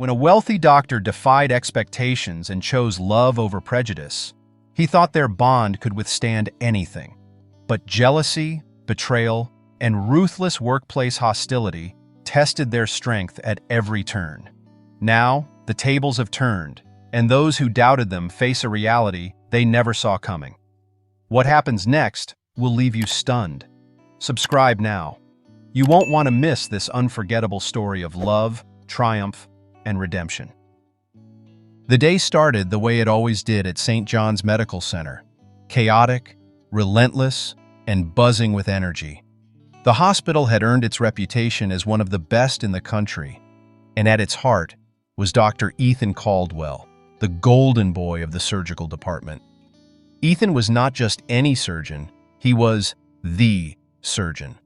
When a wealthy doctor defied expectations and chose love over prejudice, he thought their bond could withstand anything. But jealousy, betrayal, and ruthless workplace hostility tested their strength at every turn. Now, the tables have turned, and those who doubted them face a reality they never saw coming. What happens next will leave you stunned. Subscribe now. You won't want to miss this unforgettable story of love, triumph, and redemption. The day started the way it always did at St. John's Medical Center, chaotic, relentless, and buzzing with energy. The hospital had earned its reputation as one of the best in the country, and at its heart was Dr. Ethan Caldwell, the golden boy of the surgical department. Ethan was not just any surgeon, he was the surgeon.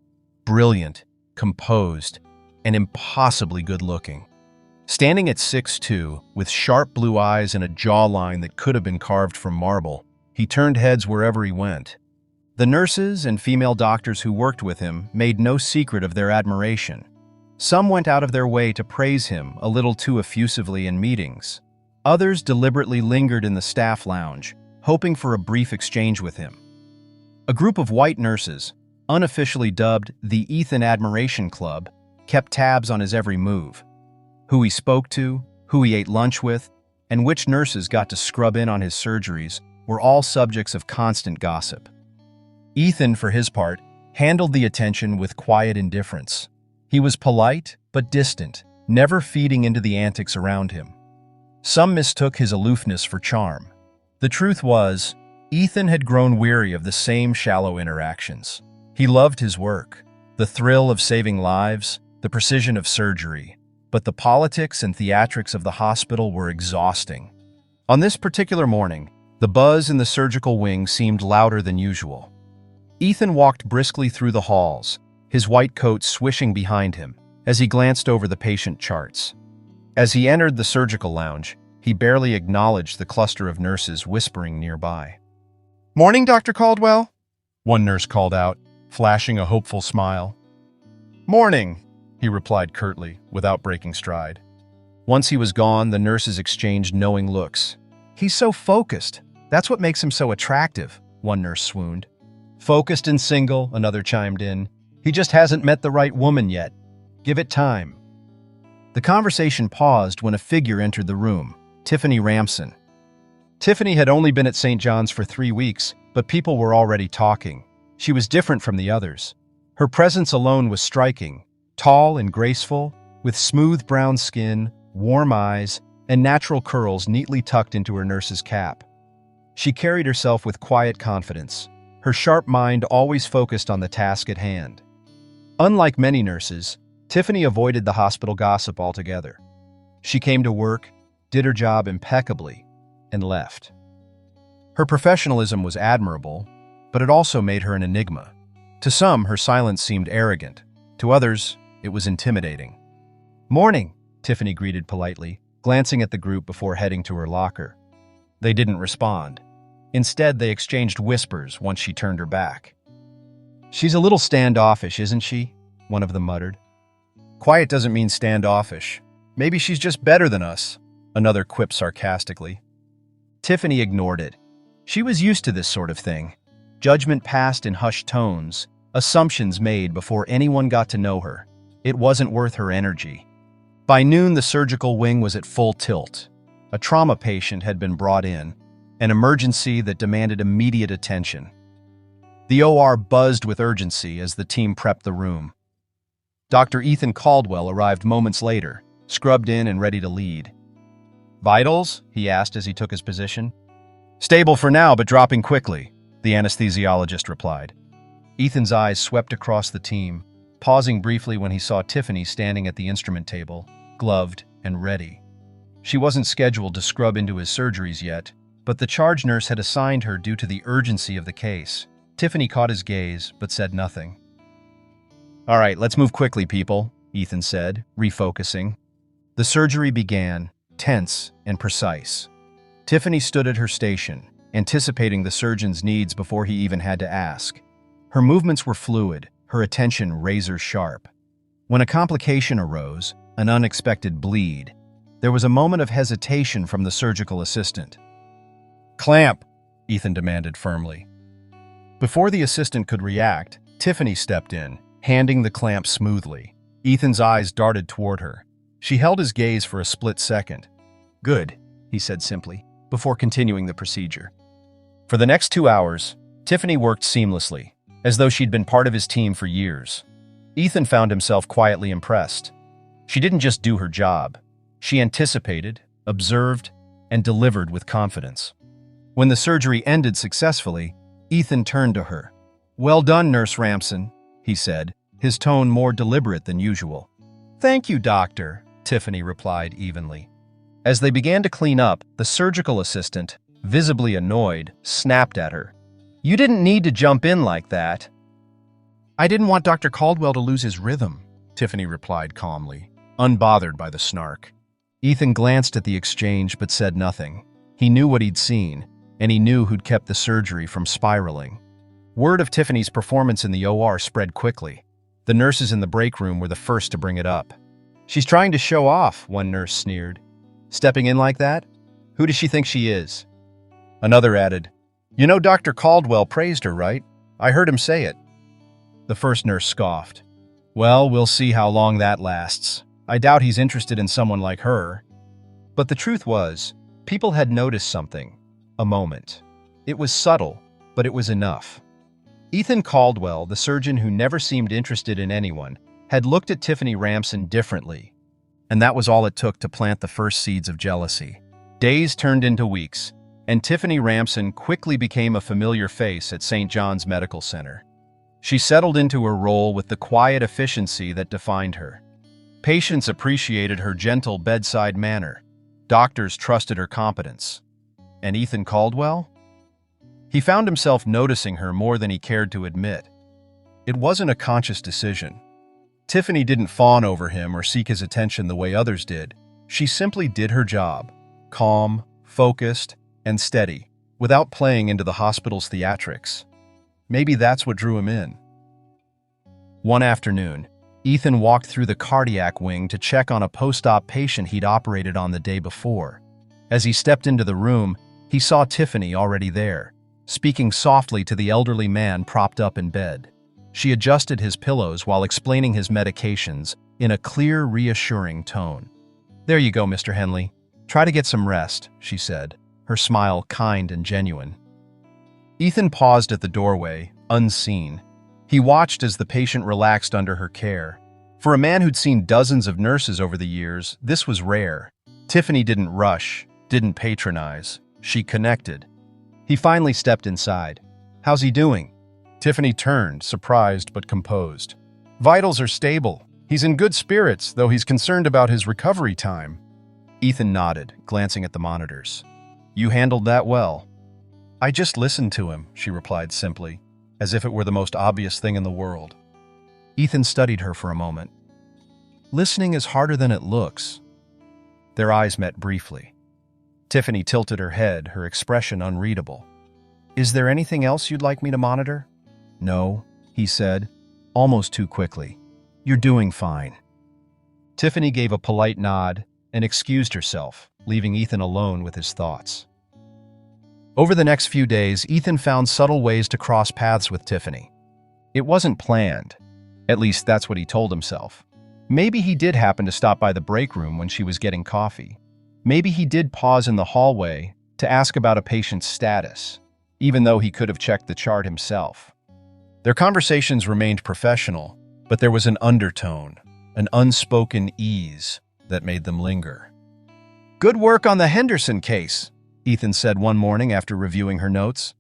Brilliant, composed, and impossibly good-looking. Standing at 6'2", with sharp blue eyes and a jawline that could have been carved from marble, he turned heads wherever he went. The nurses and female doctors who worked with him made no secret of their admiration. Some went out of their way to praise him a little too effusively in meetings. Others deliberately lingered in the staff lounge, hoping for a brief exchange with him. A group of white nurses, unofficially dubbed the Ethan Admiration Club, kept tabs on his every move. Who he spoke to, who he ate lunch with, and which nurses got to scrub in on his surgeries were all subjects of constant gossip. Ethan, for his part, handled the attention with quiet indifference. He was polite but distant, never feeding into the antics around him. Some mistook his aloofness for charm. The truth was, Ethan had grown weary of the same shallow interactions. He loved his work, the thrill of saving lives, the precision of surgery, but the politics and theatrics of the hospital were exhausting. On this particular morning, the buzz in the surgical wing seemed louder than usual. Ethan walked briskly through the halls, his white coat swishing behind him, as he glanced over the patient charts. As he entered the surgical lounge, he barely acknowledged the cluster of nurses whispering nearby. "Morning, Dr. Caldwell," one nurse called out, flashing a hopeful smile. "Morning," he replied curtly, without breaking stride. Once he was gone, the nurses exchanged knowing looks. "He's so focused. That's what makes him so attractive," one nurse swooned. "Focused and single," another chimed in. "He just hasn't met the right woman yet. Give it time." The conversation paused when a figure entered the room, Tiffany Ramson. Tiffany had only been at St. John's for 3 weeks, but people were already talking. She was different from the others. Her presence alone was striking, tall and graceful, with smooth brown skin, warm eyes, and natural curls neatly tucked into her nurse's cap. She carried herself with quiet confidence, her sharp mind always focused on the task at hand. Unlike many nurses, Tiffany avoided the hospital gossip altogether. She came to work, did her job impeccably, and left. Her professionalism was admirable, but it also made her an enigma. To some, her silence seemed arrogant. To others, it was intimidating. "Morning," Tiffany greeted politely, glancing at the group before heading to her locker. They didn't respond. Instead, they exchanged whispers once she turned her back. "She's a little standoffish, isn't she?" one of them muttered. "Quiet doesn't mean standoffish. Maybe she's just better than us," another quipped sarcastically. Tiffany ignored it. She was used to this sort of thing. Judgment passed in hushed tones, assumptions made before anyone got to know her. It wasn't worth her energy. By noon, the surgical wing was at full tilt. A trauma patient had been brought in, an emergency that demanded immediate attention. The OR buzzed with urgency as the team prepped the room. Dr. Ethan Caldwell arrived moments later, scrubbed in and ready to lead. "Vitals?" he asked as he took his position. "Stable for now, but dropping quickly," the anesthesiologist replied. Ethan's eyes swept across the team, pausing briefly when he saw Tiffany standing at the instrument table, gloved and ready. She wasn't scheduled to scrub into his surgeries yet, but the charge nurse had assigned her due to the urgency of the case. Tiffany caught his gaze, but said nothing. "All right, let's move quickly, people," Ethan said, refocusing. The surgery began, tense and precise. Tiffany stood at her station, anticipating the surgeon's needs before he even had to ask. Her movements were fluid, her attention razor-sharp. When a complication arose, an unexpected bleed, There was a moment of hesitation from the surgical assistant. "Clamp," Ethan demanded firmly. Before the assistant could react, Tiffany stepped in, handing the clamp smoothly. Ethan's eyes darted toward her. She held his gaze for a split second. "Good," he said simply, before continuing the procedure. For the next 2 hours, Tiffany worked seamlessly, as though she'd been part of his team for years. Ethan found himself quietly impressed. She didn't just do her job. She anticipated, observed, and delivered with confidence. When the surgery ended successfully, Ethan turned to her. "Well done, Nurse Ramson," he said, his tone more deliberate than usual. "Thank you, Doctor," Tiffany replied evenly. As they began to clean up, the surgical assistant, visibly annoyed, snapped at her. "You didn't need to jump in like that." "I didn't want Dr. Caldwell to lose his rhythm," Tiffany replied calmly, unbothered by the snark. Ethan glanced at the exchange but said nothing. He knew what he'd seen, and he knew who'd kept the surgery from spiraling. Word of Tiffany's performance in the OR spread quickly. The nurses in the break room were the first to bring it up. "She's trying to show off," one nurse sneered. "Stepping in like that? Who does she think she is?" Another added, "You know Dr. Caldwell praised her, right? I heard him say it." The first nurse scoffed. "Well, we'll see how long that lasts. I doubt he's interested in someone like her." But the truth was, people had noticed something. A moment. It was subtle, but it was enough. Ethan Caldwell, the surgeon who never seemed interested in anyone, had looked at Tiffany Ramson differently. And that was all it took to plant the first seeds of jealousy. Days turned into weeks, and Tiffany Ramson quickly became a familiar face at St. John's Medical Center. She settled into her role with the quiet efficiency that defined her. Patients appreciated her gentle bedside manner. Doctors trusted her competence. And Ethan Caldwell? He found himself noticing her more than he cared to admit. It wasn't a conscious decision. Tiffany didn't fawn over him or seek his attention the way others did. She simply did her job, calm, focused, and steady, without playing into the hospital's theatrics. Maybe that's what drew him in. One afternoon, Ethan walked through the cardiac wing to check on a post-op patient he'd operated on the day before. As he stepped into the room, he saw Tiffany already there, speaking softly to the elderly man propped up in bed. She adjusted his pillows while explaining his medications in a clear, reassuring tone. "There you go, Mr. Henley. Try to get some rest," she said, her smile kind and genuine. Ethan paused at the doorway, unseen. He watched as the patient relaxed under her care. For a man who'd seen dozens of nurses over the years, this was rare. Tiffany didn't rush, didn't patronize. She connected. He finally stepped inside. "How's he doing?" Tiffany turned, surprised but composed. "Vitals are stable. He's in good spirits, though he's concerned about his recovery time." Ethan nodded, glancing at the monitors. "You handled that well." "I just listened to him," she replied simply, as if it were the most obvious thing in the world. Ethan studied her for a moment. "Listening is harder than it looks." Their eyes met briefly. Tiffany tilted her head, her expression unreadable. "Is there anything else you'd like me to monitor?" "No," he said, almost too quickly. "You're doing fine." Tiffany gave a polite nod and excused herself, leaving Ethan alone with his thoughts. Over the next few days, Ethan found subtle ways to cross paths with Tiffany. It wasn't planned. At least that's what he told himself. Maybe he did happen to stop by the break room when she was getting coffee. Maybe he did pause in the hallway to ask about a patient's status, even though he could have checked the chart himself. Their conversations remained professional, but there was an undertone, an unspoken ease that made them linger. "Good work on the Henderson case," Ethan said one morning after reviewing her notes.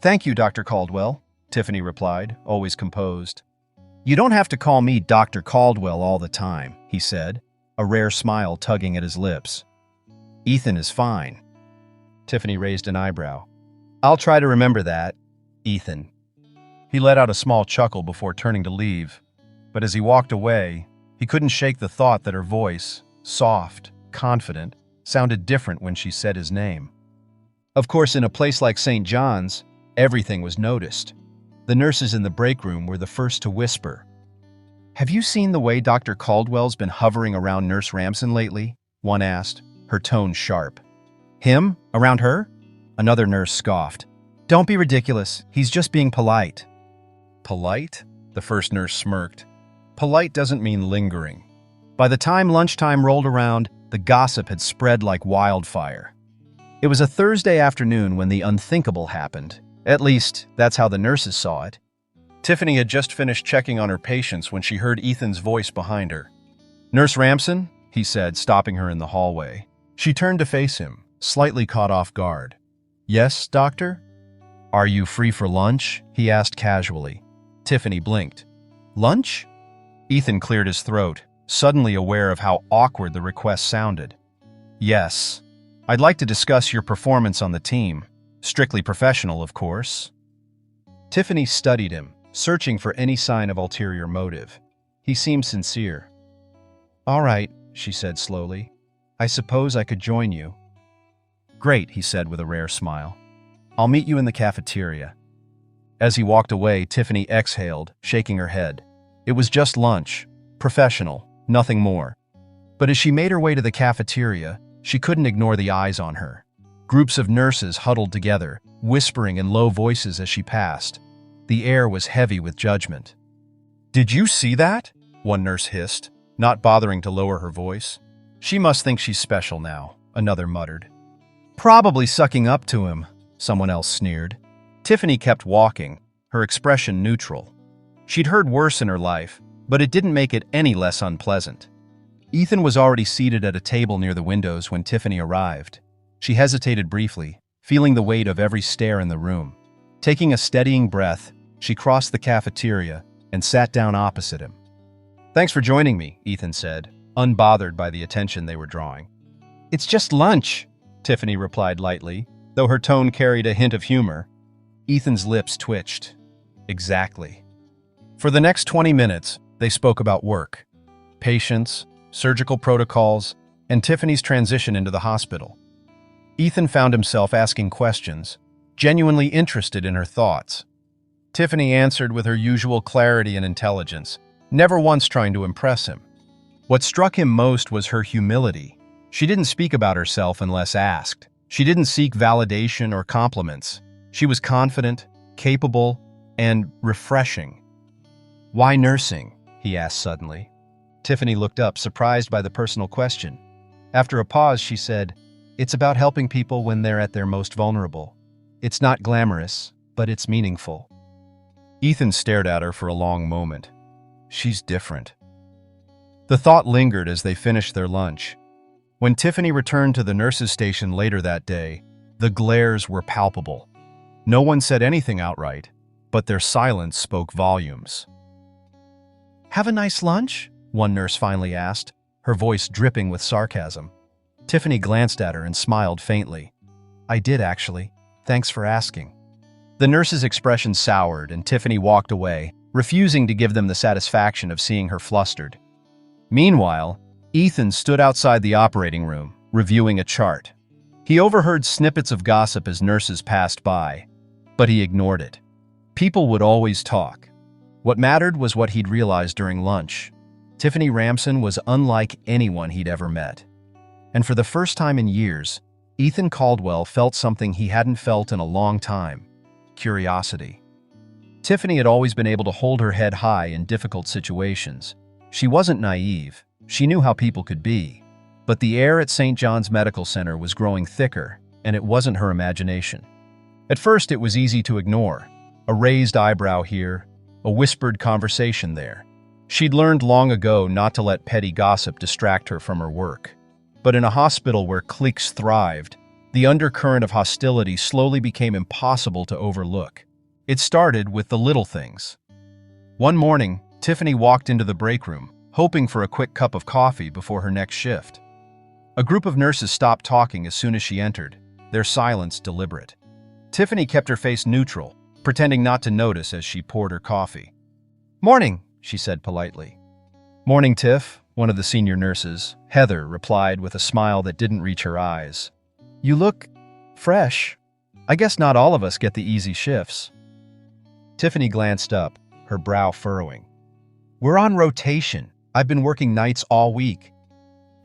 "Thank you, Dr. Caldwell," Tiffany replied, always composed. "You don't have to call me Dr. Caldwell all the time," he said, a rare smile tugging at his lips. "Ethan is fine." Tiffany raised an eyebrow. "I'll try to remember that, Ethan." He let out a small chuckle before turning to leave, but as he walked away, he couldn't shake the thought that her voice, soft, confident, sounded different when she said his name. Of course, in a place like St. John's, everything was noticed. The nurses in the break room were the first to whisper, "Have you seen the way Dr. Caldwell's been hovering around Nurse Ramson lately?" one asked, her tone sharp. Him? Around her? Another nurse scoffed. Don't be ridiculous. He's just being polite. Polite? The first nurse smirked. Polite doesn't mean lingering. By the time lunchtime rolled around, the gossip had spread like wildfire. It was a Thursday afternoon when the unthinkable happened. At least, that's how the nurses saw it. Tiffany had just finished checking on her patients when she heard Ethan's voice behind her. Nurse Ramson, he said, stopping her in the hallway. She turned to face him, slightly caught off guard. Yes, doctor? Are you free for lunch? He asked casually. Tiffany blinked. Lunch? Ethan cleared his throat, suddenly aware of how awkward the request sounded. Yes. I'd like to discuss your performance on the team. Strictly professional, of course. Tiffany studied him, searching for any sign of ulterior motive. He seemed sincere. All right, she said slowly. I suppose I could join you. Great, he said with a rare smile. I'll meet you in the cafeteria. As he walked away, Tiffany exhaled, shaking her head. It was just lunch. Professional, nothing more. But as she made her way to the cafeteria, she couldn't ignore the eyes on her. Groups of nurses huddled together, whispering in low voices as she passed. The air was heavy with judgment. Did you see that? One nurse hissed, not bothering to lower her voice. She must think she's special now, another muttered. Probably sucking up to him, someone else sneered. Tiffany kept walking, her expression neutral. She'd heard worse in her life, but it didn't make it any less unpleasant. Ethan was already seated at a table near the windows when Tiffany arrived. She hesitated briefly, feeling the weight of every stare in the room. Taking a steadying breath, she crossed the cafeteria and sat down opposite him. Thanks for joining me, Ethan said, unbothered by the attention they were drawing. It's just lunch, Tiffany replied lightly, though her tone carried a hint of humor. Ethan's lips twitched. Exactly. For the next 20 minutes, they spoke about work, patients, surgical protocols, and Tiffany's transition into the hospital. Ethan found himself asking questions, genuinely interested in her thoughts. Tiffany answered with her usual clarity and intelligence, never once trying to impress him. What struck him most was her humility. She didn't speak about herself unless asked. She didn't seek validation or compliments. She was confident, capable, and refreshing. Why nursing? He asked suddenly. Tiffany looked up, surprised by the personal question. After a pause, she said, It's about helping people when they're at their most vulnerable. It's not glamorous, but it's meaningful. Ethan stared at her for a long moment. She's different. The thought lingered as they finished their lunch. When Tiffany returned to the nurses' station later that day, the glares were palpable. No one said anything outright, but their silence spoke volumes. Have a nice lunch? One nurse finally asked, her voice dripping with sarcasm. Tiffany glanced at her and smiled faintly. I did, actually. Thanks for asking. The nurse's expression soured, and Tiffany walked away, refusing to give them the satisfaction of seeing her flustered. Meanwhile, Ethan stood outside the operating room, reviewing a chart. He overheard snippets of gossip as nurses passed by, but he ignored it. People would always talk. What mattered was what he'd realized during lunch. Tiffany Ramson was unlike anyone he'd ever met. And for the first time in years, Ethan Caldwell felt something he hadn't felt in a long time: curiosity. Tiffany had always been able to hold her head high in difficult situations. She wasn't naive. She knew how people could be. But the air at St. John's Medical Center was growing thicker, and it wasn't her imagination. At first, it was easy to ignore. A raised eyebrow here, a whispered conversation there. She'd learned long ago not to let petty gossip distract her from her work. But in a hospital where cliques thrived, the undercurrent of hostility slowly became impossible to overlook. It started with the little things. One morning, Tiffany walked into the break room, hoping for a quick cup of coffee before her next shift. A group of nurses stopped talking as soon as she entered, their silence deliberate. Tiffany kept her face neutral, pretending not to notice as she poured her coffee. "Morning," she said politely. "Morning, Tiff," one of the senior nurses, Heather, replied with a smile that didn't reach her eyes. "You look fresh. I guess not all of us get the easy shifts." Tiffany glanced up, her brow furrowing. "We're on rotation. I've been working nights all week."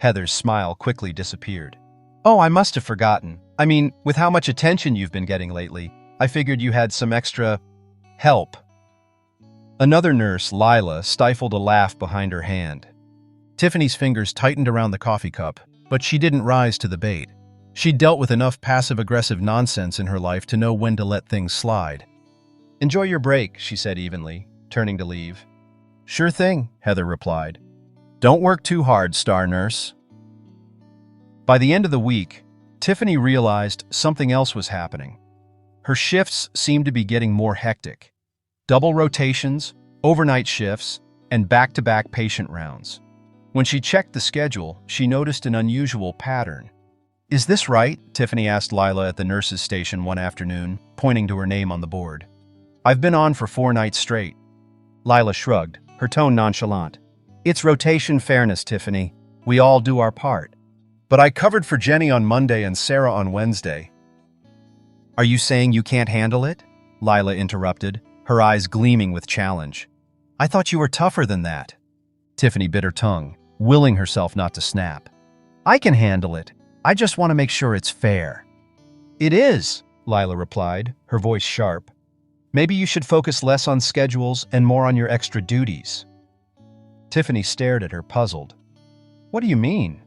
Heather's smile quickly disappeared. Oh, I must have forgotten. I mean, with how much attention you've been getting lately, I figured you had some extra help. Another nurse, Lila, stifled a laugh behind her hand. Tiffany's fingers tightened around the coffee cup, but she didn't rise to the bait. She'd dealt with enough passive-aggressive nonsense in her life to know when to let things slide. Enjoy your break, she said evenly, turning to leave. Sure thing, Heather replied. Don't work too hard, star nurse. By the end of the week, Tiffany realized something else was happening. Her shifts seemed to be getting more hectic. Double rotations, overnight shifts, and back-to-back patient rounds. When she checked the schedule, she noticed an unusual pattern. Is this right? Tiffany asked Lila at the nurse's station one afternoon, pointing to her name on the board. I've been on for 4 nights straight. Lila shrugged, her tone nonchalant. It's rotation fairness, Tiffany. We all do our part. But I covered for Jenny on Monday and Sarah on Wednesday. Are you saying you can't handle it? Lila interrupted, her eyes gleaming with challenge. I thought you were tougher than that. Tiffany bit her tongue, willing herself not to snap. I can handle it. I just want to make sure it's fair. It is, Lila replied, her voice sharp. Maybe you should focus less on schedules and more on your extra duties. Tiffany stared at her, puzzled. What do you mean?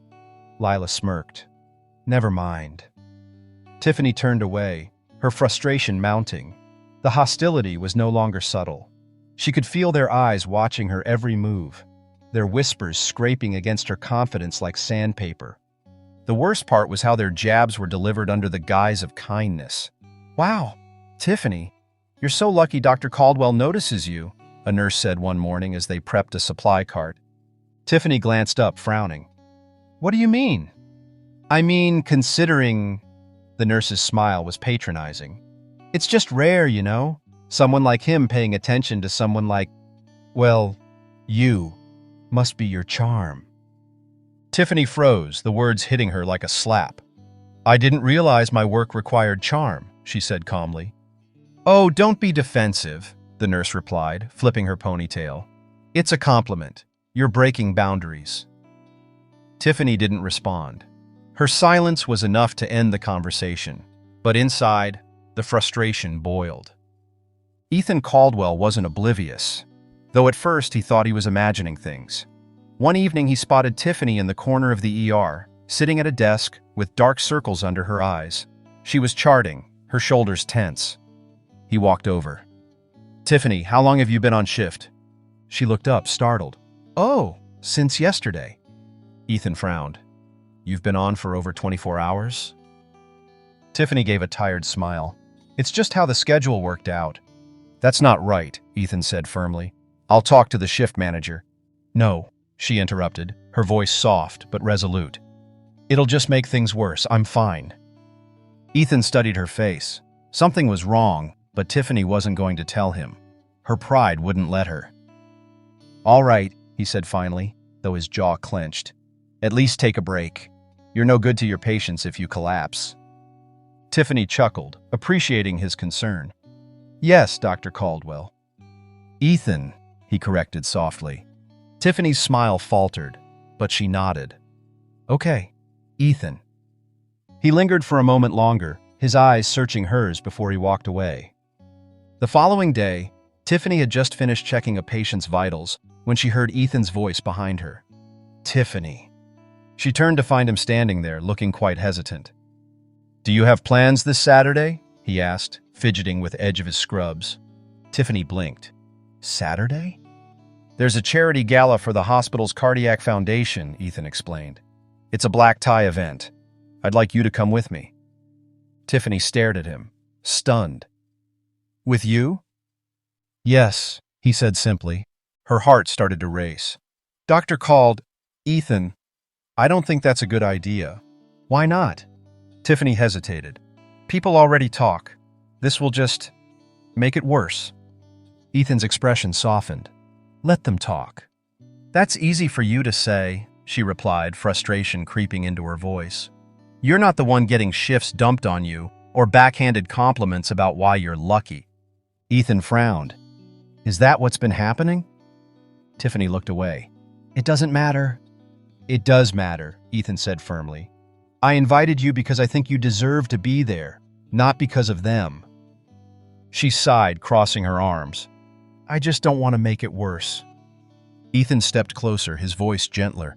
Lila smirked. Never mind. Tiffany turned away, her frustration mounting. The hostility was no longer subtle. She could feel their eyes watching her every move, their whispers scraping against her confidence like sandpaper. The worst part was how their jabs were delivered under the guise of kindness. Wow, Tiffany, you're so lucky Dr. Caldwell notices you, a nurse said one morning as they prepped a supply cart. Tiffany glanced up, frowning. What do you mean? I mean, considering... The nurse's smile was patronizing. It's just rare, you know? Someone like him paying attention to someone like... Well, you must be your charm. Tiffany froze, the words hitting her like a slap. I didn't realize my work required charm, she said calmly. Oh, don't be defensive, the nurse replied, flipping her ponytail. It's a compliment. You're breaking boundaries. Tiffany didn't respond. Her silence was enough to end the conversation, but inside, the frustration boiled. Ethan Caldwell wasn't oblivious, though at first he thought he was imagining things. One evening he spotted Tiffany in the corner of the ER, sitting at a desk with dark circles under her eyes. She was charting, her shoulders tense. He walked over. Tiffany, how long have you been on shift? She looked up, startled. Oh, since yesterday. Ethan frowned. You've been on for over 24 hours? Tiffany gave a tired smile. It's just how the schedule worked out. That's not right, Ethan said firmly. I'll talk to the shift manager. No, she interrupted, her voice soft but resolute. It'll just make things worse. I'm fine. Ethan studied her face. Something was wrong, but Tiffany wasn't going to tell him. Her pride wouldn't let her. All right, he said finally, though his jaw clenched. At least take a break. You're no good to your patients if you collapse. Tiffany chuckled, appreciating his concern. Yes, Dr. Caldwell. Ethan, he corrected softly. Tiffany's smile faltered, but she nodded. Okay, Ethan. He lingered for a moment longer, his eyes searching hers before he walked away. The following day, Tiffany had just finished checking a patient's vitals when she heard Ethan's voice behind her. Tiffany. She turned to find him standing there, looking quite hesitant. Do you have plans this Saturday? He asked, fidgeting with the edge of his scrubs. Tiffany blinked. Saturday? There's a charity gala for the hospital's cardiac foundation, Ethan explained. It's a black tie event. I'd like you to come with me. Tiffany stared at him, stunned. With you? Yes, he said simply. Her heart started to race. Doctor called, Ethan, I don't think that's a good idea. Why not? Tiffany hesitated. People already talk. This will just make it worse. Ethan's expression softened. Let them talk. That's easy for you to say, she replied, frustration creeping into her voice. You're not the one getting shifts dumped on you or backhanded compliments about why you're lucky. Ethan frowned. Is that what's been happening? Tiffany looked away. It doesn't matter. It does matter, Ethan said firmly. I invited you because I think you deserve to be there, not because of them. She sighed, crossing her arms. I just don't want to make it worse. Ethan stepped closer, his voice gentler.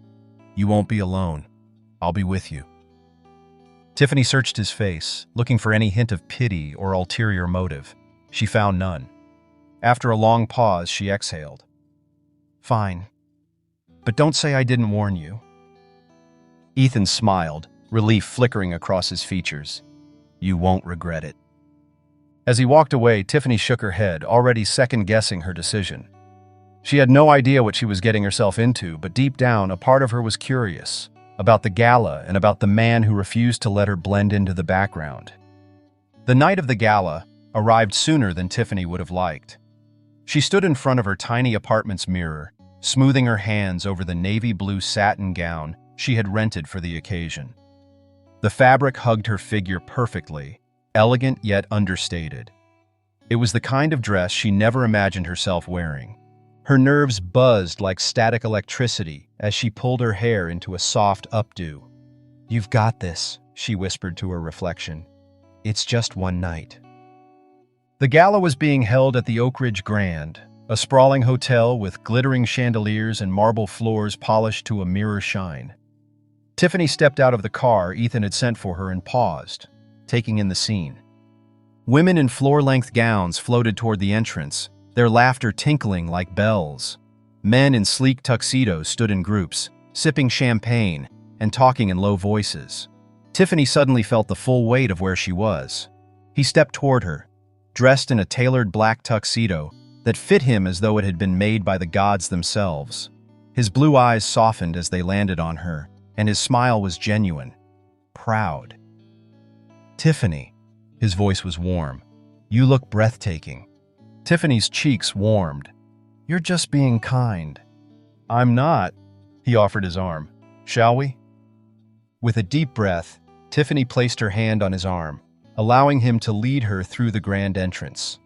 You won't be alone. I'll be with you. Tiffany searched his face, looking for any hint of pity or ulterior motive. She found none. After a long pause, she exhaled. Fine. But don't say I didn't warn you. Ethan smiled, relief flickering across his features. You won't regret it. As he walked away, Tiffany shook her head, already second-guessing her decision. She had no idea what she was getting herself into, but deep down, a part of her was curious about the gala and about the man who refused to let her blend into the background. The night of the gala arrived sooner than Tiffany would have liked. She stood in front of her tiny apartment's mirror, smoothing her hands over the navy blue satin gown she had rented for the occasion. The fabric hugged her figure perfectly, elegant yet understated. It was the kind of dress she never imagined herself wearing. Her nerves buzzed like static electricity as she pulled her hair into a soft updo. You've got this, she whispered to her reflection. It's just one night. The gala was being held at the Oak Ridge Grand, a sprawling hotel with glittering chandeliers and marble floors polished to a mirror shine. Tiffany stepped out of the car Ethan had sent for her and paused, taking in the scene. Women in floor-length gowns floated toward the entrance, their laughter tinkling like bells. Men in sleek tuxedos stood in groups, sipping champagne and talking in low voices. Tiffany suddenly felt the full weight of where she was. He stepped toward her, dressed in a tailored black tuxedo that fit him as though it had been made by the gods themselves. His blue eyes softened as they landed on her, and his smile was genuine, proud. Tiffany, his voice was warm. You look breathtaking. Tiffany's cheeks warmed. You're just being kind. I'm not. He offered his arm. Shall we? With a deep breath, Tiffany placed her hand on his arm, allowing him to lead her through the grand entrance.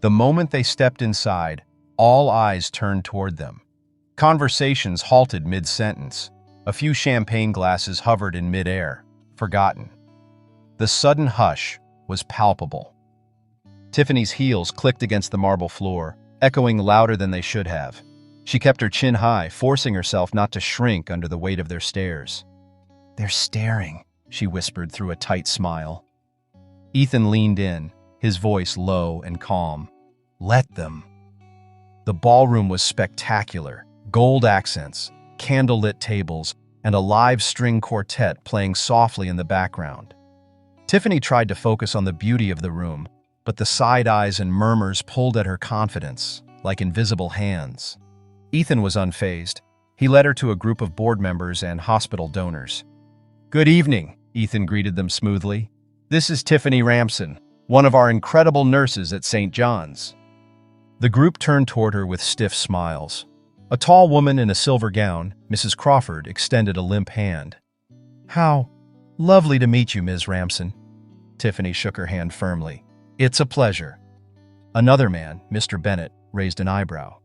The moment they stepped inside, all eyes turned toward them. Conversations halted mid-sentence. A few champagne glasses hovered in mid-air, forgotten. The sudden hush was palpable. Tiffany's heels clicked against the marble floor, echoing louder than they should have. She kept her chin high, forcing herself not to shrink under the weight of their stares. They're staring, she whispered through a tight smile. Ethan leaned in, his voice low and calm. Let them. The ballroom was spectacular, gold accents, candlelit tables, and a live string quartet playing softly in the background. Tiffany tried to focus on the beauty of the room, but the side eyes and murmurs pulled at her confidence, like invisible hands. Ethan was unfazed. He led her to a group of board members and hospital donors. Good evening, Ethan greeted them smoothly. This is Tiffany Ramson, one of our incredible nurses at St. John's. The group turned toward her with stiff smiles. A tall woman in a silver gown, Mrs. Crawford, extended a limp hand. How lovely to meet you, Ms. Ramson. Tiffany shook her hand firmly. It's a pleasure. Another man, Mr. Bennett, raised an eyebrow.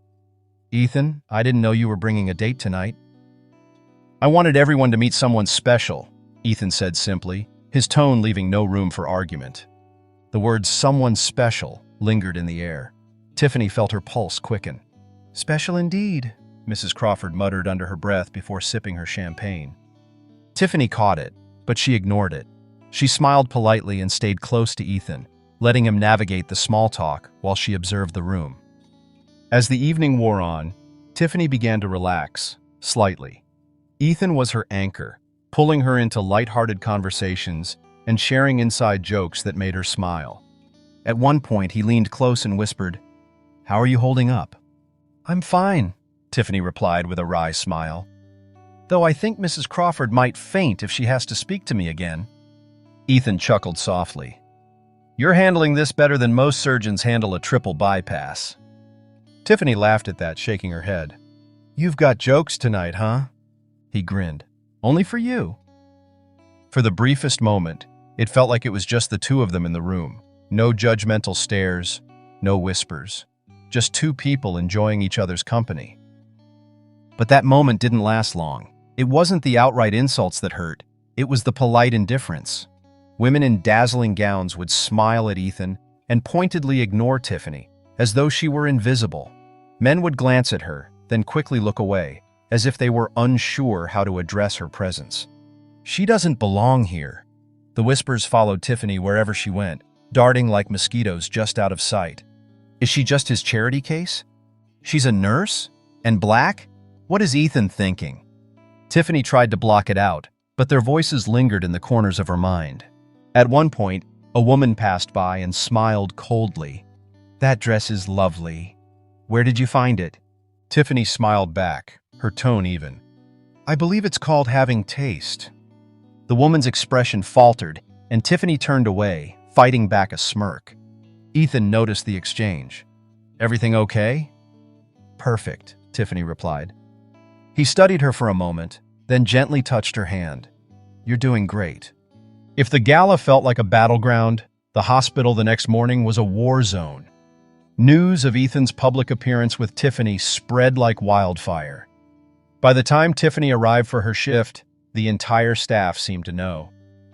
Ethan, I didn't know you were bringing a date tonight. I wanted everyone to meet someone special, Ethan said simply, his tone leaving no room for argument. The words someone special lingered in the air. Tiffany felt her pulse quicken. Special indeed, Mrs. Crawford muttered under her breath before sipping her champagne. Tiffany caught it, but she ignored it. She smiled politely and stayed close to Ethan, letting him navigate the small talk while she observed the room. As the evening wore on, Tiffany began to relax, slightly. Ethan was her anchor, pulling her into light-hearted conversations and sharing inside jokes that made her smile. At one point, he leaned close and whispered, How are you holding up? I'm fine, Tiffany replied with a wry smile. Though I think Mrs. Crawford might faint if she has to speak to me again. Ethan chuckled softly. You're handling this better than most surgeons handle a triple bypass. Tiffany laughed at that, shaking her head. You've got jokes tonight, huh? He grinned. Only for you. For the briefest moment, it felt like it was just the two of them in the room. No judgmental stares, no whispers. Just two people enjoying each other's company. But that moment didn't last long. It wasn't the outright insults that hurt, it was the polite indifference. Women in dazzling gowns would smile at Ethan and pointedly ignore Tiffany, as though she were invisible. Men would glance at her, then quickly look away, as if they were unsure how to address her presence. "She doesn't belong here." The whispers followed Tiffany wherever she went, darting like mosquitoes just out of sight. "Is she just his charity case? She's a nurse? And black? What is Ethan thinking?" Tiffany tried to block it out, but their voices lingered in the corners of her mind. At one point, a woman passed by and smiled coldly. "That dress is lovely. Where did you find it?" Tiffany smiled back, her tone even. "I believe it's called having taste." The woman's expression faltered, and Tiffany turned away, fighting back a smirk. Ethan noticed the exchange. "Everything okay?" "Perfect," Tiffany replied. He studied her for a moment, then gently touched her hand. "You're doing great." If the gala felt like a battleground, the hospital the next morning was a war zone. News of Ethan's public appearance with Tiffany spread like wildfire. By the time Tiffany arrived for her shift, the entire staff seemed to know.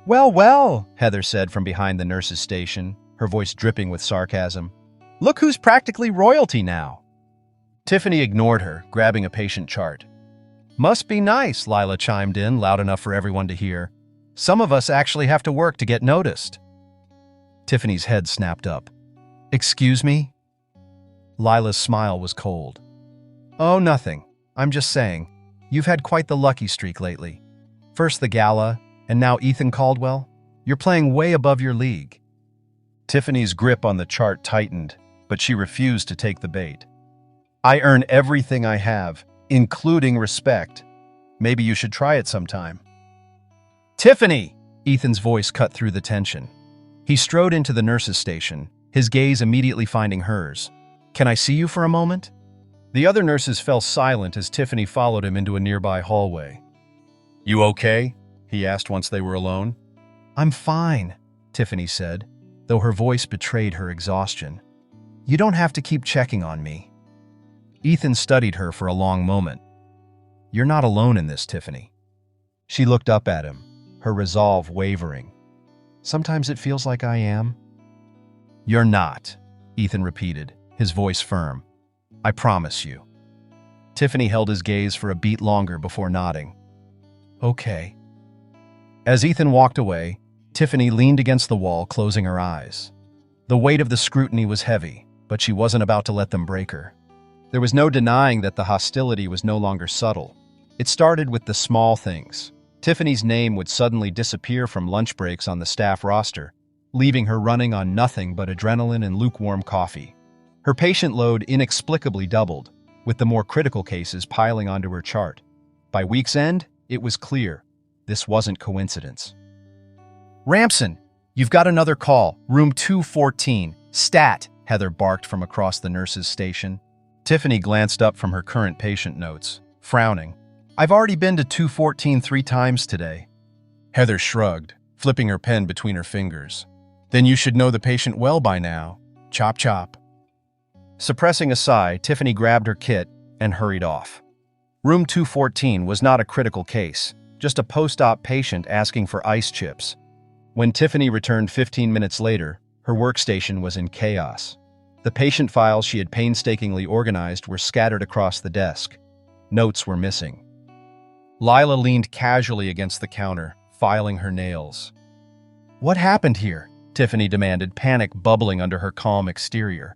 "Well, well," Heather said from behind the nurse's station, her voice dripping with sarcasm. "Look who's practically royalty now." Tiffany ignored her, grabbing a patient chart. "Must be nice," Lila chimed in, loud enough for everyone to hear. "Some of us actually have to work to get noticed." Tiffany's head snapped up. "Excuse me?" Lila's smile was cold. "Oh, nothing. I'm just saying, you've had quite the lucky streak lately. First the gala, and now Ethan Caldwell. You're playing way above your league." Tiffany's grip on the chart tightened, but she refused to take the bait. "I earn everything I have, including respect. Maybe you should try it sometime." "Tiffany!" Ethan's voice cut through the tension. He strode into the nurse's station, his gaze immediately finding hers. "Can I see you for a moment?" The other nurses fell silent as Tiffany followed him into a nearby hallway. "You okay?" he asked once they were alone. "I'm fine," Tiffany said, though her voice betrayed her exhaustion. "You don't have to keep checking on me." Ethan studied her for a long moment. "You're not alone in this, Tiffany." She looked up at him, her resolve wavering. "Sometimes it feels like I am." "You're not," Ethan repeated, his voice firm. "I promise you." Tiffany held his gaze for a beat longer before nodding. "Okay." As Ethan walked away, Tiffany leaned against the wall, closing her eyes. The weight of the scrutiny was heavy, but she wasn't about to let them break her. There was no denying that the hostility was no longer subtle. It started with the small things. Tiffany's name would suddenly disappear from lunch breaks on the staff roster, leaving her running on nothing but adrenaline and lukewarm coffee. Her patient load inexplicably doubled, with the more critical cases piling onto her chart. By week's end, it was clear this wasn't coincidence. "Ramson, you've got another call. Room 214. Stat," Heather barked from across the nurse's station. Tiffany glanced up from her current patient notes, frowning. "I've already been to 214 3 times today." Heather shrugged, flipping her pen between her fingers. "Then you should know the patient well by now. Chop chop." Suppressing a sigh, Tiffany grabbed her kit and hurried off. Room 214 was not a critical case, just a post-op patient asking for ice chips. When Tiffany returned 15 minutes later, her workstation was in chaos. The patient files she had painstakingly organized were scattered across the desk. Notes were missing. Lila leaned casually against the counter, filing her nails. "What happened here?" Tiffany demanded, panic bubbling under her calm exterior.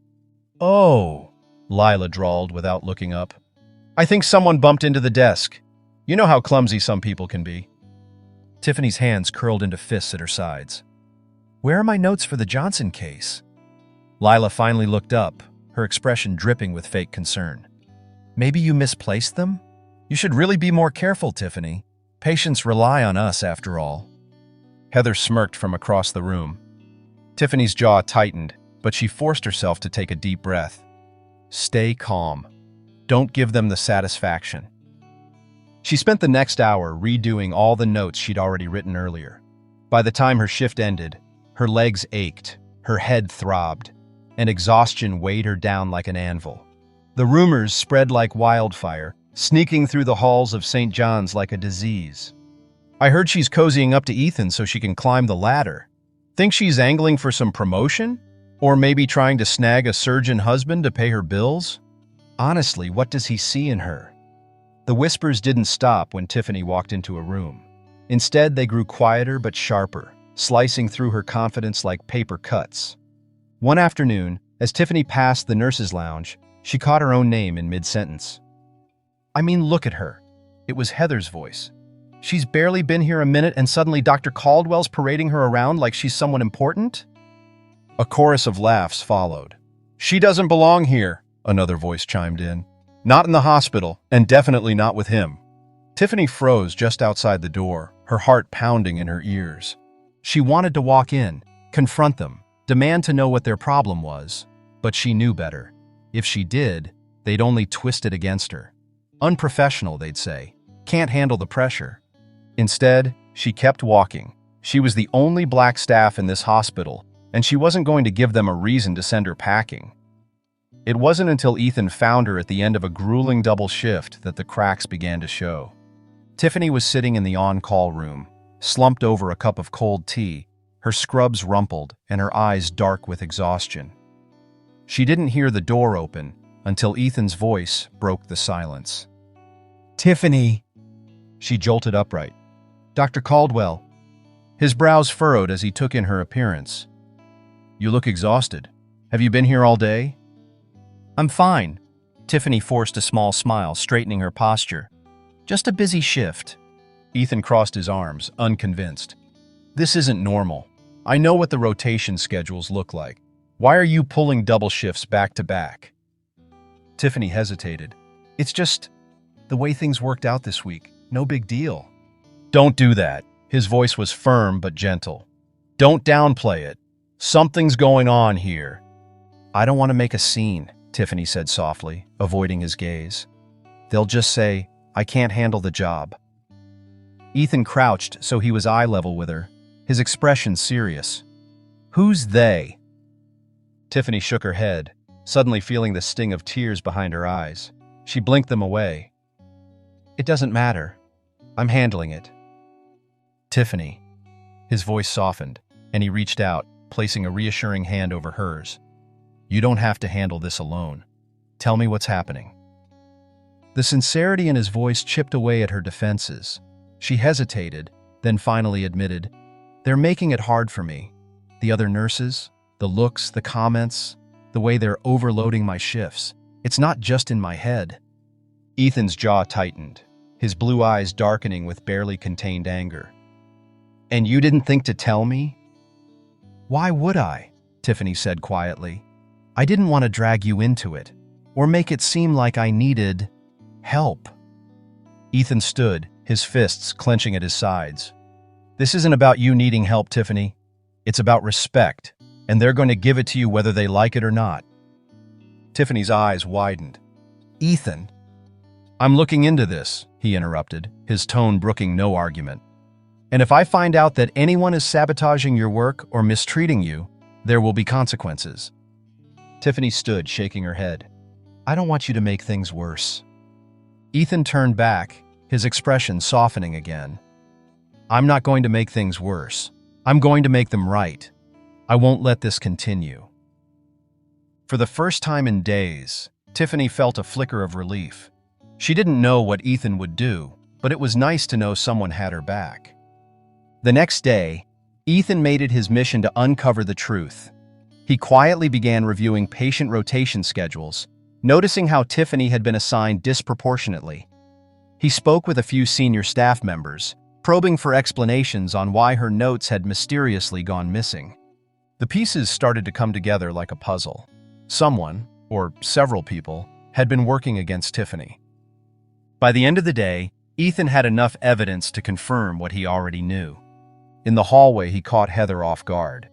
"Oh," Lila drawled without looking up. "I think someone bumped into the desk. You know how clumsy some people can be." Tiffany's hands curled into fists at her sides. "Where are my notes for the Johnson case?" Lila finally looked up, her expression dripping with fake concern. "Maybe you misplaced them? You should really be more careful, Tiffany. Patients rely on us, after all." Heather smirked from across the room. Tiffany's jaw tightened, but she forced herself to take a deep breath. Stay calm. Don't give them the satisfaction. She spent the next hour redoing all the notes she'd already written earlier. By the time her shift ended, her legs ached, her head throbbed, and exhaustion weighed her down like an anvil. The rumors spread like wildfire, sneaking through the halls of St. John's like a disease. I heard she's cozying up to Ethan so she can climb the ladder. Think she's angling for some promotion? Or maybe trying to snag a surgeon husband to pay her bills? Honestly, what does he see in her? The whispers didn't stop when Tiffany walked into a room. Instead, they grew quieter but sharper, slicing through her confidence like paper cuts. One afternoon, as Tiffany passed the nurse's lounge, she caught her own name in mid-sentence. I mean, look at her. It was Heather's voice. She's barely been here a minute and suddenly Dr. Caldwell's parading her around like she's someone important? A chorus of laughs followed. She doesn't belong here, another voice chimed in. Not in the hospital, and definitely not with him. Tiffany froze just outside the door, her heart pounding in her ears. She wanted to walk in, confront them, demand to know what their problem was, but she knew better. If she did, they'd only twist it against her. Unprofessional, they'd say. Can't handle the pressure. Instead, she kept walking. She was the only black staff in this hospital, and she wasn't going to give them a reason to send her packing. It wasn't until Ethan found her at the end of a grueling double shift that the cracks began to show. Tiffany was sitting in the on-call room, slumped over a cup of cold tea, her scrubs rumpled and her eyes dark with exhaustion. She didn't hear the door open until Ethan's voice broke the silence. Tiffany! She jolted upright. Dr. Caldwell. His brows furrowed as he took in her appearance. You look exhausted. Have you been here all day? I'm fine. Tiffany forced a small smile, straightening her posture. Just a busy shift. Ethan crossed his arms, unconvinced. This isn't normal. I know what the rotation schedules look like. Why are you pulling double shifts back to back? Tiffany hesitated. It's just the way things worked out this week. No big deal. Don't do that. His voice was firm but gentle. Don't downplay it. Something's going on here. I don't want to make a scene, Tiffany said softly, avoiding his gaze. They'll just say, I can't handle the job. Ethan crouched so he was eye level with her, his expression serious. Who's they? Tiffany shook her head, suddenly feeling the sting of tears behind her eyes. She blinked them away. It doesn't matter. I'm handling it. Tiffany. His voice softened, and he reached out, placing a reassuring hand over hers. You don't have to handle this alone. Tell me what's happening. The sincerity in his voice chipped away at her defenses. She hesitated, then finally admitted, They're making it hard for me. The other nurses, the looks, the comments, the way they're overloading my shifts. It's not just in my head. Ethan's jaw tightened, his blue eyes darkening with barely contained anger. And you didn't think to tell me? Why would I? Tiffany said quietly. I didn't want to drag you into it, or make it seem like I needed help. Ethan stood, his fists clenching at his sides. This isn't about you needing help, Tiffany. It's about respect, and they're going to give it to you whether they like it or not. Tiffany's eyes widened. Ethan. I'm looking into this, he interrupted, his tone brooking no argument. And if I find out that anyone is sabotaging your work or mistreating you, there will be consequences. Tiffany stood, shaking her head. I don't want you to make things worse. Ethan turned back, his expression softening again. I'm not going to make things worse. I'm going to make them right. I won't let this continue. For the first time in days, Tiffany felt a flicker of relief. She didn't know what Ethan would do, but it was nice to know someone had her back. The next day, Ethan made it his mission to uncover the truth. He quietly began reviewing patient rotation schedules, noticing how Tiffany had been assigned disproportionately. He spoke with a few senior staff members, probing for explanations on why her notes had mysteriously gone missing. The pieces started to come together like a puzzle. Someone, or several people, had been working against Tiffany. By the end of the day, Ethan had enough evidence to confirm what he already knew. In the hallway, he caught Heather off guard.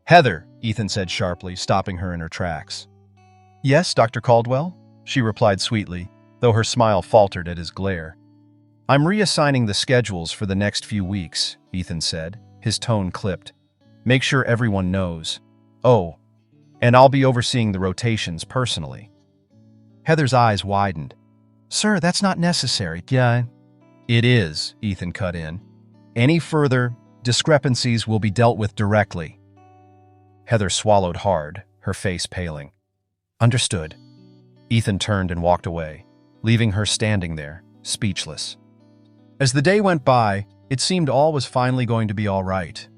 Heather, Ethan said sharply, stopping her in her tracks. Yes, Dr. Caldwell, she replied sweetly, though her smile faltered at his glare. I'm reassigning the schedules for the next few weeks, Ethan said, his tone clipped. Make sure everyone knows. Oh, and I'll be overseeing the rotations personally. Heather's eyes widened. Sir, that's not necessary. Yeah, it is, Ethan cut in. Any further discrepancies will be dealt with directly. Heather swallowed hard, her face paling. Understood. Ethan turned and walked away, leaving her standing there, speechless. As the day went by, it seemed all was finally going to be all right.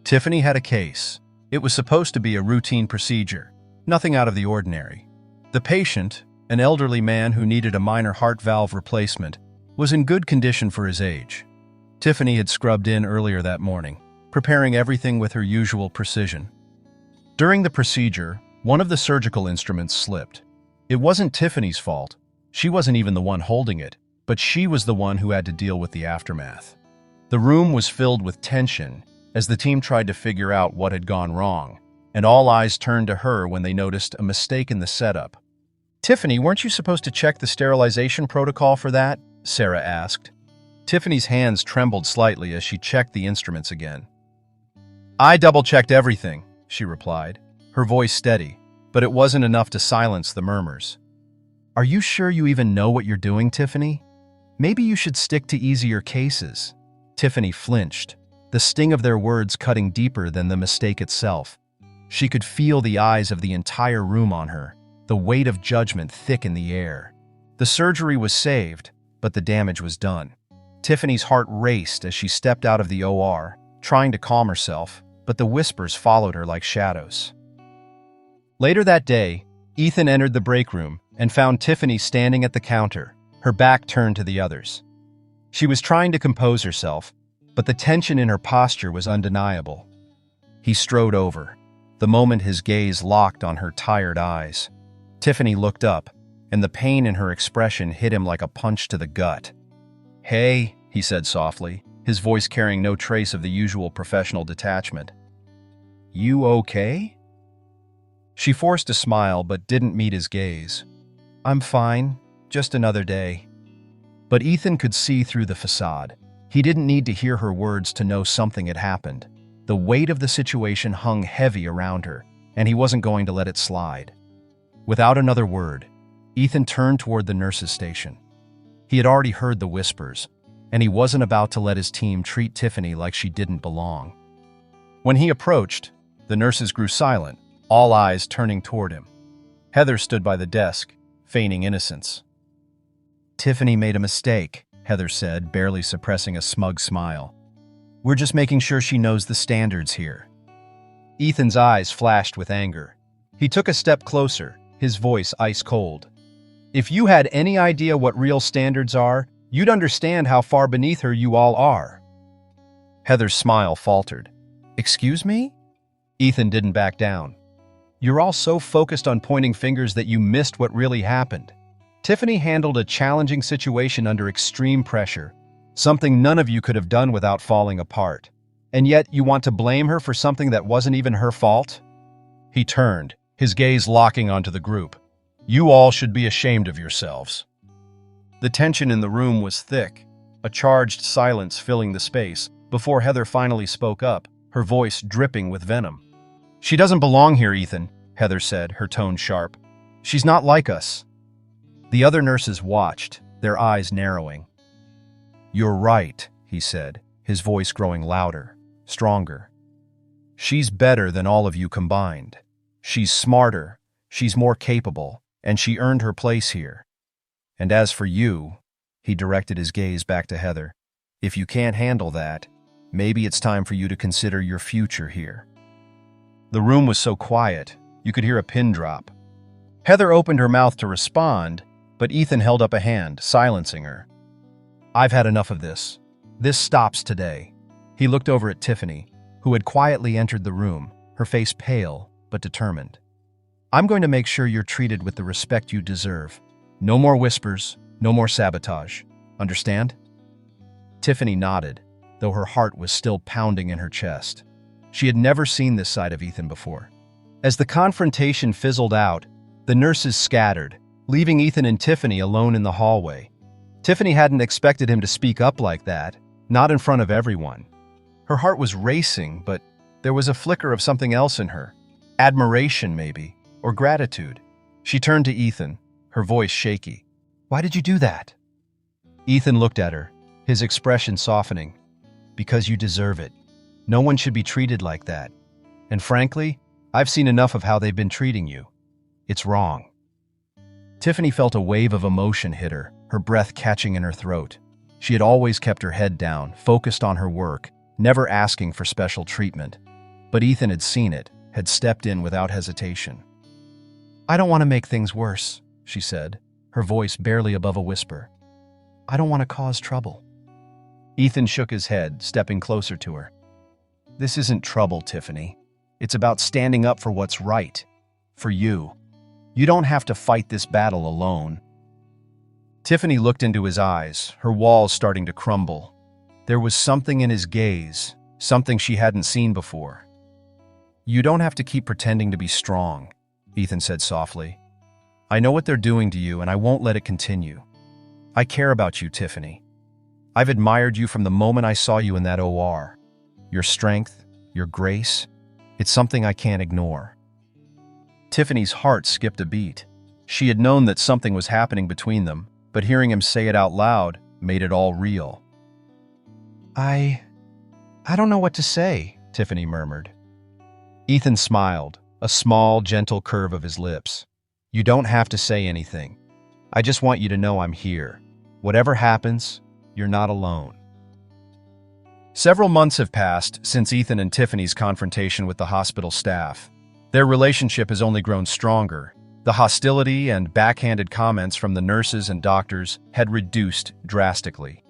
Tiffany had a case. It was supposed to be a routine procedure, nothing out of the ordinary. The patient, an elderly man who needed a minor heart valve replacement, was in good condition for his age. Tiffany had scrubbed in earlier that morning, preparing everything with her usual precision. During the procedure, one of the surgical instruments slipped. It wasn't Tiffany's fault. She wasn't even the one holding it, but she was the one who had to deal with the aftermath. The room was filled with tension as the team tried to figure out what had gone wrong, and all eyes turned to her when they noticed a mistake in the setup. Tiffany, weren't you supposed to check the sterilization protocol for that? Sarah asked. Tiffany's hands trembled slightly as she checked the instruments again. I double-checked everything, she replied, her voice steady, but it wasn't enough to silence the murmurs. Are you sure you even know what you're doing, Tiffany? Maybe you should stick to easier cases. Tiffany flinched, the sting of their words cutting deeper than the mistake itself. She could feel the eyes of the entire room on her, the weight of judgment thick in the air. The surgery was saved, but the damage was done. Tiffany's heart raced as she stepped out of the OR, trying to calm herself, but the whispers followed her like shadows. Later that day, Ethan entered the break room and found Tiffany standing at the counter, her back turned to the others. She was trying to compose herself, but the tension in her posture was undeniable. He strode over, the moment his gaze locked on her tired eyes. Tiffany looked up, and the pain in her expression hit him like a punch to the gut. Hey, he said softly, his voice carrying no trace of the usual professional detachment. You okay? She forced a smile but didn't meet his gaze. I'm fine, just another day. But Ethan could see through the facade. He didn't need to hear her words to know something had happened. The weight of the situation hung heavy around her, and he wasn't going to let it slide. Without another word, Ethan turned toward the nurse's station. He had already heard the whispers, and he wasn't about to let his team treat Tiffany like she didn't belong. When he approached, the nurses grew silent, all eyes turning toward him. Heather stood by the desk, feigning innocence. Tiffany made a mistake, Heather said, barely suppressing a smug smile. We're just making sure she knows the standards here. Ethan's eyes flashed with anger. He took a step closer, his voice ice cold. If you had any idea what real standards are, you'd understand how far beneath her you all are. Heather's smile faltered. Excuse me? Ethan didn't back down. You're all so focused on pointing fingers that you missed what really happened. Tiffany handled a challenging situation under extreme pressure, something none of you could have done without falling apart. And yet you want to blame her for something that wasn't even her fault? He turned, his gaze locking onto the group. You all should be ashamed of yourselves. The tension in the room was thick, a charged silence filling the space, before Heather finally spoke up, her voice dripping with venom. She doesn't belong here, Ethan, Heather said, her tone sharp. She's not like us. The other nurses watched, their eyes narrowing. You're right, he said, his voice growing louder, stronger. She's better than all of you combined. She's smarter, she's more capable, and she earned her place here. And as for you, he directed his gaze back to Heather, if you can't handle that, maybe it's time for you to consider your future here. The room was so quiet, you could hear a pin drop. Heather opened her mouth to respond, but Ethan held up a hand, silencing her. I've had enough of this. This stops today. He looked over at Tiffany, who had quietly entered the room, her face pale but determined. I'm going to make sure you're treated with the respect you deserve. No more whispers, no more sabotage. Understand? Tiffany nodded, though her heart was still pounding in her chest. She had never seen this side of Ethan before. As the confrontation fizzled out, the nurses scattered, leaving Ethan and Tiffany alone in the hallway. Tiffany hadn't expected him to speak up like that, not in front of everyone. Her heart was racing, but there was a flicker of something else in her. Admiration, maybe, or gratitude. She turned to Ethan, her voice shaky. Why did you do that? Ethan looked at her, his expression softening. Because you deserve it. No one should be treated like that. And frankly, I've seen enough of how they've been treating you. It's wrong. Tiffany felt a wave of emotion hit her, her breath catching in her throat. She had always kept her head down, focused on her work, never asking for special treatment. But Ethan had seen it, had stepped in without hesitation. I don't want to make things worse, she said, her voice barely above a whisper. I don't want to cause trouble. Ethan shook his head, stepping closer to her. This isn't trouble, Tiffany. It's about standing up for what's right. For you. You don't have to fight this battle alone. Tiffany looked into his eyes, her walls starting to crumble. There was something in his gaze, something she hadn't seen before. You don't have to keep pretending to be strong, Ethan said softly. I know what they're doing to you, and I won't let it continue. I care about you, Tiffany. I've admired you from the moment I saw you in that OR. Your strength, your grace, it's something I can't ignore. Tiffany's heart skipped a beat. She had known that something was happening between them, but hearing him say it out loud made it all real. I don't know what to say, Tiffany murmured. Ethan smiled, a small, gentle curve of his lips. You don't have to say anything. I just want you to know I'm here. Whatever happens, you're not alone. Several months have passed since Ethan and Tiffany's confrontation with the hospital staff. Their relationship has only grown stronger. The hostility and backhanded comments from the nurses and doctors had reduced drastically.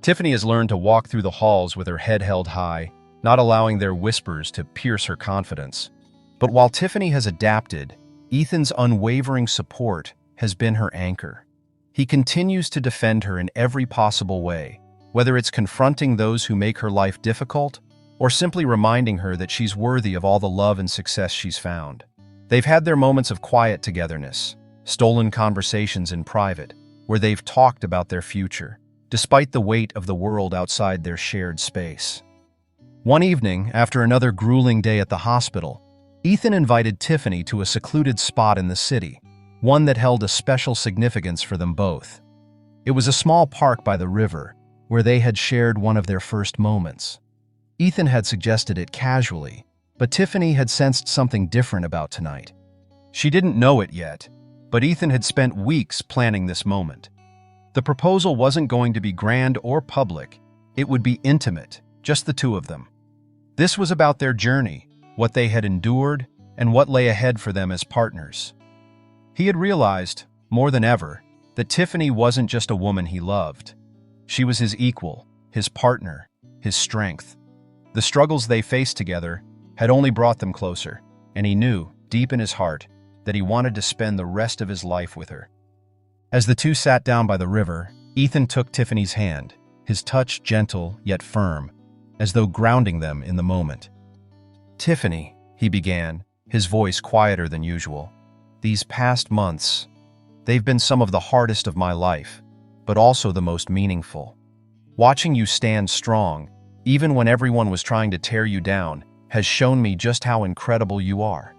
Tiffany has learned to walk through the halls with her head held high, not allowing their whispers to pierce her confidence. But while Tiffany has adapted, Ethan's unwavering support has been her anchor. He continues to defend her in every possible way, whether it's confronting those who make her life difficult or simply reminding her that she's worthy of all the love and success she's found. They've had their moments of quiet togetherness, stolen conversations in private, where they've talked about their future, despite the weight of the world outside their shared space. One evening, after another grueling day at the hospital, Ethan invited Tiffany to a secluded spot in the city, one that held a special significance for them both. It was a small park by the river, where they had shared one of their first moments. Ethan had suggested it casually, but Tiffany had sensed something different about tonight. She didn't know it yet, but Ethan had spent weeks planning this moment. The proposal wasn't going to be grand or public. It would be intimate, just the two of them. This was about their journey, what they had endured, and what lay ahead for them as partners. He had realized, more than ever, that Tiffany wasn't just a woman he loved. She was his equal, his partner, his strength. The struggles they faced together had only brought them closer, and he knew, deep in his heart, that he wanted to spend the rest of his life with her. As the two sat down by the river, Ethan took Tiffany's hand, his touch gentle yet firm, as though grounding them in the moment. Tiffany, he began, his voice quieter than usual. These past months, they've been some of the hardest of my life, but also the most meaningful. Watching you stand strong, even when everyone was trying to tear you down, has shown me just how incredible you are.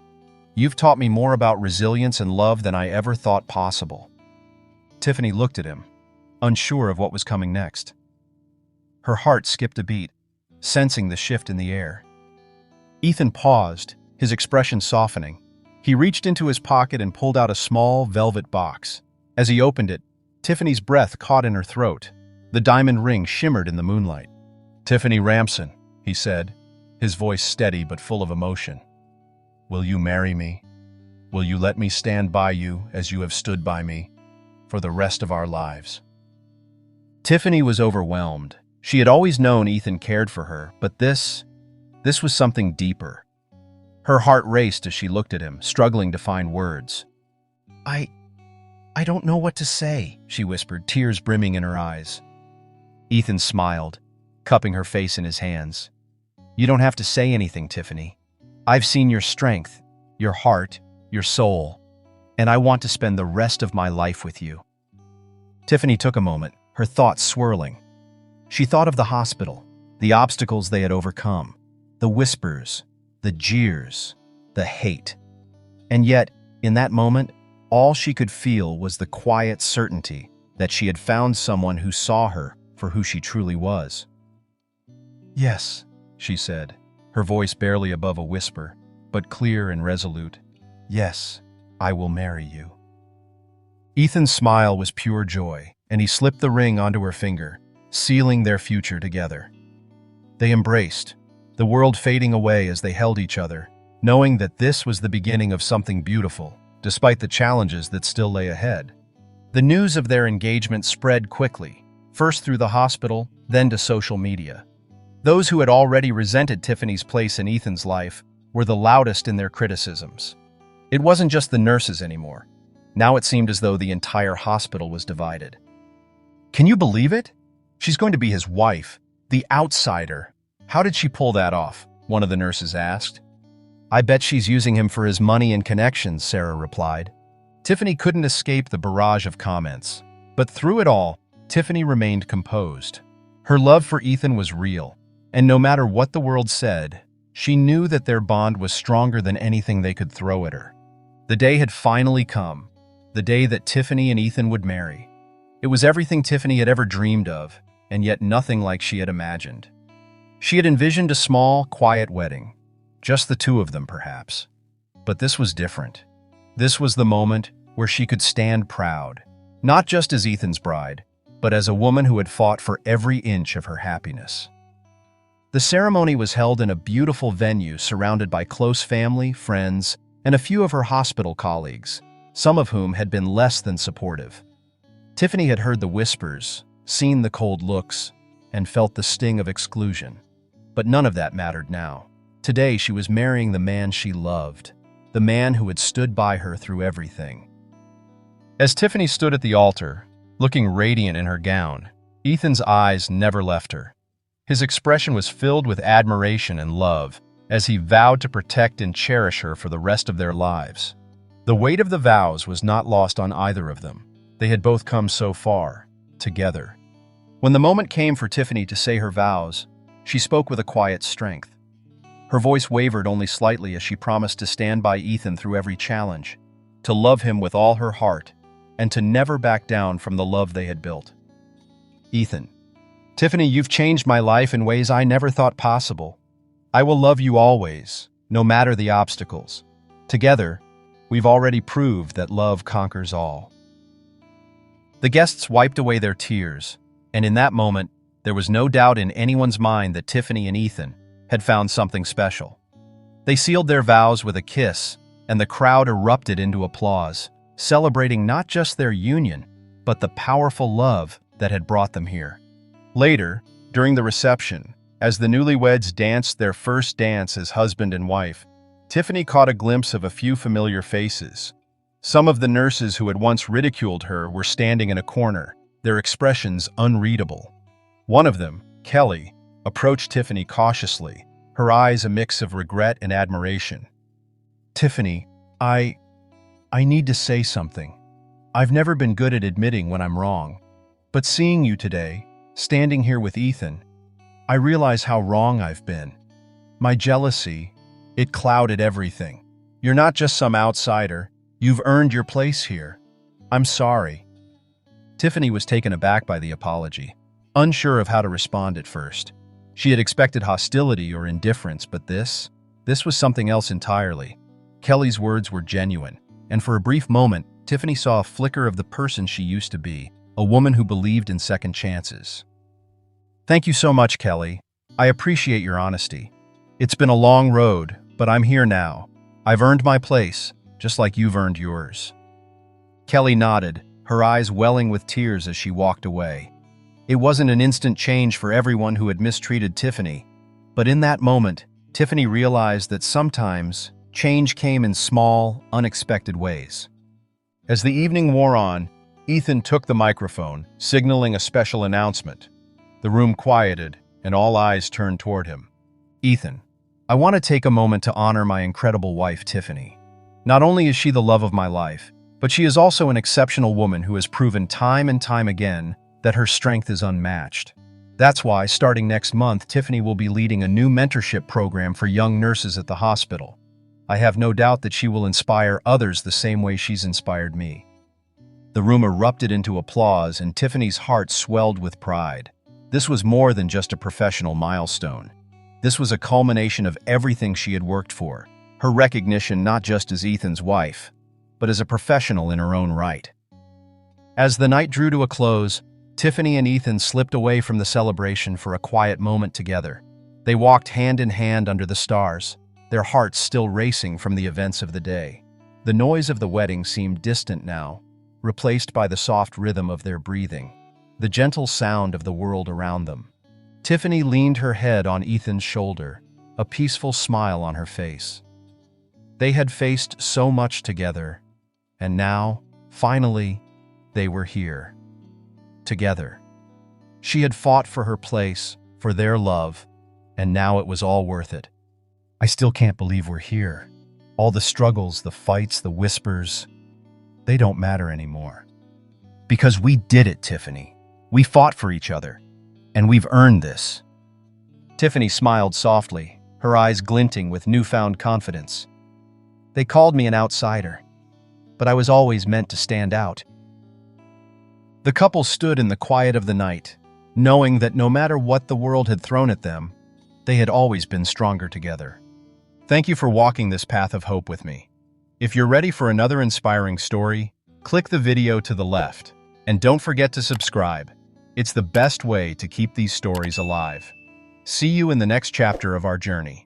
You've taught me more about resilience and love than I ever thought possible. Tiffany looked at him, unsure of what was coming next. Her heart skipped a beat, sensing the shift in the air. Ethan paused, his expression softening. He reached into his pocket and pulled out a small velvet box. As he opened it, Tiffany's breath caught in her throat. The diamond ring shimmered in the moonlight. Tiffany Ramson, he said, his voice steady but full of emotion. Will you marry me? Will you let me stand by you as you have stood by me for the rest of our lives? Tiffany was overwhelmed. She had always known Ethan cared for her, but this was something deeper. Her heart raced as she looked at him, struggling to find words. I don't know what to say, she whispered, tears brimming in her eyes. Ethan smiled, cupping her face in his hands. You don't have to say anything, Tiffany. I've seen your strength, your heart, your soul, and I want to spend the rest of my life with you. Tiffany took a moment, her thoughts swirling. She thought of the hospital, the obstacles they had overcome, the whispers, the jeers, the hate. And yet, in that moment, all she could feel was the quiet certainty that she had found someone who saw her for who she truly was. "Yes," she said, her voice barely above a whisper, but clear and resolute. "Yes, I will marry you." Ethan's smile was pure joy, and he slipped the ring onto her finger, sealing their future together. They embraced, the world fading away as they held each other, knowing that this was the beginning of something beautiful, despite the challenges that still lay ahead. The news of their engagement spread quickly, first through the hospital, then to social media. Those who had already resented Tiffany's place in Ethan's life were the loudest in their criticisms. It wasn't just the nurses anymore. Now it seemed as though the entire hospital was divided. "Can you believe it? She's going to be his wife, the outsider. How did she pull that off?" one of the nurses asked. "I bet she's using him for his money and connections," Sarah replied. Tiffany couldn't escape the barrage of comments. But through it all, Tiffany remained composed. Her love for Ethan was real, and no matter what the world said, she knew that their bond was stronger than anything they could throw at her. The day had finally come, the day that Tiffany and Ethan would marry. It was everything Tiffany had ever dreamed of, and yet nothing like she had imagined. She had envisioned a small, quiet wedding, just the two of them perhaps. But this was different. This was the moment where she could stand proud, not just as Ethan's bride, but as a woman who had fought for every inch of her happiness. The ceremony was held in a beautiful venue surrounded by close family, friends, and a few of her hospital colleagues, some of whom had been less than supportive. Tiffany had heard the whispers, seen the cold looks, and felt the sting of exclusion. But none of that mattered now. Today she was marrying the man she loved, the man who had stood by her through everything. As Tiffany stood at the altar, looking radiant in her gown, Ethan's eyes never left her. His expression was filled with admiration and love as he vowed to protect and cherish her for the rest of their lives. The weight of the vows was not lost on either of them. They had both come so far, together. When the moment came for Tiffany to say her vows, she spoke with a quiet strength. Her voice wavered only slightly as she promised to stand by Ethan through every challenge, to love him with all her heart, and to never back down from the love they had built. "Ethan, Tiffany, you've changed my life in ways I never thought possible. I will love you always, no matter the obstacles. Together, we've already proved that love conquers all." The guests wiped away their tears, and in that moment, there was no doubt in anyone's mind that Tiffany and Ethan had found something special. They sealed their vows with a kiss, and the crowd erupted into applause, celebrating not just their union, but the powerful love that had brought them here. Later, during the reception, as the newlyweds danced their first dance as husband and wife, Tiffany caught a glimpse of a few familiar faces. Some of the nurses who had once ridiculed her were standing in a corner, their expressions unreadable. One of them, Kelly, approached Tiffany cautiously, her eyes a mix of regret and admiration. "Tiffany, I need to say something. I've never been good at admitting when I'm wrong. But seeing you today, standing here with Ethan, I realize how wrong I've been. My jealousy, it clouded everything. You're not just some outsider. You've earned your place here. I'm sorry." Tiffany was taken aback by the apology, unsure of how to respond at first. She had expected hostility or indifference, but this was something else entirely. Kelly's words were genuine, and for a brief moment, Tiffany saw a flicker of the person she used to be, a woman who believed in second chances. "Thank you so much, Kelly. I appreciate your honesty. It's been a long road, but I'm here now. I've earned my place, just like you've earned yours." Kelly nodded, her eyes welling with tears as she walked away. It wasn't an instant change for everyone who had mistreated Tiffany, but in that moment, Tiffany realized that sometimes change came in small, unexpected ways. As the evening wore on, Ethan took the microphone, signaling a special announcement. The room quieted, and all eyes turned toward him. "Ethan, I want to take a moment to honor my incredible wife, Tiffany. Not only is she the love of my life, but she is also an exceptional woman who has proven time and time again that her strength is unmatched. That's why, starting next month, Tiffany will be leading a new mentorship program for young nurses at the hospital. I have no doubt that she will inspire others the same way she's inspired me." The room erupted into applause, and Tiffany's heart swelled with pride. This was more than just a professional milestone. This was a culmination of everything she had worked for, her recognition not just as Ethan's wife, but as a professional in her own right. As the night drew to a close, Tiffany and Ethan slipped away from the celebration for a quiet moment together. They walked hand in hand under the stars, their hearts still racing from the events of the day. The noise of the wedding seemed distant now, replaced by the soft rhythm of their breathing, the gentle sound of the world around them. Tiffany leaned her head on Ethan's shoulder, a peaceful smile on her face. They had faced so much together, and now, finally, they were here. Together. She had fought for her place, for their love, and now it was all worth it. "I still can't believe we're here. All the struggles, the fights, the whispers, they don't matter anymore. Because we did it, Tiffany. We fought for each other, and we've earned this." Tiffany smiled softly, her eyes glinting with newfound confidence. "They called me an outsider, but I was always meant to stand out." The couple stood in the quiet of the night, knowing that no matter what the world had thrown at them, they had always been stronger together. Thank you for walking this path of hope with me. If you're ready for another inspiring story, click the video to the left, and don't forget to subscribe. It's the best way to keep these stories alive. See you in the next chapter of our journey.